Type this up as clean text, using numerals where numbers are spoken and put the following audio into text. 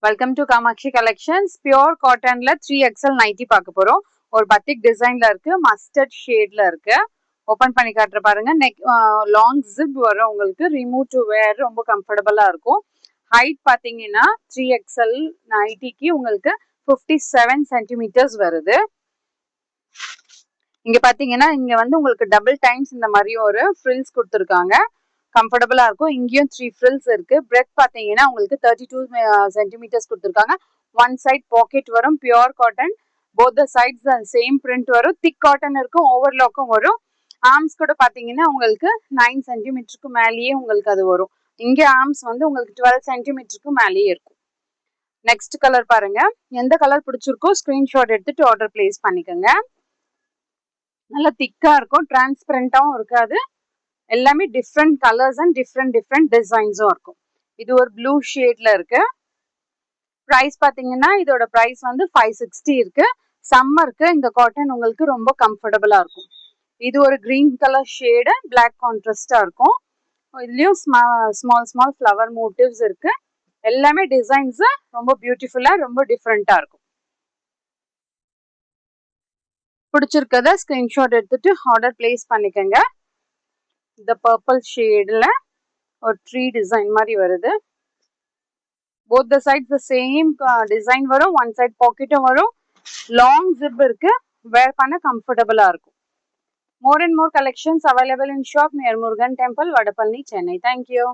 Welcome to Kamakshi collections. Pure காட்டன்ல 3XL nighty பார்க்க போறோம். ஒரு பத்திக் டிசைன்ல இருக்கு, மஸ்டர்ட் ஷேட்ல இருக்கு. ஓபன் பண்ணி காட்டுற பாருங்க. நெக் லாங் ஜிப் வரும் உங்களுக்கு. ரிமூவ் டு வேர் ரொம்ப கம்ஃபர்டபுளா இருக்கும். ஹைட் பாத்தீங்கன்னா 3XL நைட்டிக்கு உங்களுக்கு 57 சென்டிமீட்டர்ஸ் வருது. இங்க பாத்தீங்கன்னா இங்க வந்து உங்களுக்கு டபுள் டைம்ஸ் இந்த மாதிரி ஒரு ஃப்ரில்ஸ் கொடுத்துருக்காங்க. கம்ஃபர்டபுளா இருக்கும். இங்கேயும் 3 ஃப்ரில்ஸ் இருக்கு. பிரெத் பாத்தீங்கன்னா உங்களுக்கு 32 சென்டிமீட்டர்ஸ் கொடுத்துருக்காங்க. ஒன் சைட் பாக்கெட் வரும். Pure cotton. Both the sides same print வரும். திக் காட்டன் இருக்கும், ஓவர்லாக்கும் வரும். ஆர்ம்ஸ் கூட பாத்தீங்கன்னா உங்களுக்கு 9 சென்டிமீட்டருக்கு மேலேயே உங்களுக்கு அது வரும். இங்க ஆர்ம்ஸ் வந்து உங்களுக்கு 12 சென்டிமீட்டருக்கு மேலேயே இருக்கும். நெக்ஸ்ட் கலர் பாருங்க. எந்த கலர் பிடிச்சிருக்கோ ஸ்கிரீன்ஷாட் எடுத்துட்டு ஆர்டர் பிளேஸ் பண்ணிக்கோங்க. நல்லா திக்கா இருக்கும், டிரான்ஸ்பரண்டாவும் இருக்காது. எல்லாமே டிஃப்ரெண்ட் கலர்ஸ் அண்ட் டிஃப்ரெண்ட் டிசைன்ஸும் இருக்கும். இது ஒரு ப்ளூ ஷேட்ல இருக்கு. ப்ரைஸ் பாத்தீங்கன்னா இதோட ப்ரைஸ் வந்து 560 இருக்கு. சம்மருக்கு இந்த காட்டன் உங்களுக்கு ரொம்ப கம்ஃபர்டபுளா இருக்கும். இது ஒரு கிரீன் கலர் ஷேடு, பிளாக் கான்ட்ராஸ்டா இருக்கும். இதுலயும் ஸ்மால் ஃப்ளவர் மோட்டிவ்ஸ் இருக்கு. எல்லாமே டிசைன்ஸ் ரொம்ப பியூட்டிஃபுல்லா ரொம்ப டிஃப்ரெண்டா இருக்கும். பிடிச்சிருக்கத ஸ்கிரீன்ஷாட் எடுத்துட்டு ஆர்டர் பிளேஸ் பண்ணிக்கோங்க. இந்த பர்பிள் ஷேட்ல ஒரு ட்ரீ டிசைன் மாதிரி வருது. Both the sides the same design வரும். ஒன் சைட் பாக்கெட்டும் வரும். லாங் ஜிப் இருக்கு. வேர் பண்ண கம்ஃபர்டபுளா இருக்கும். More and more collections available in shop near Murugan Temple, Vadapalli, Chennai. Thank you.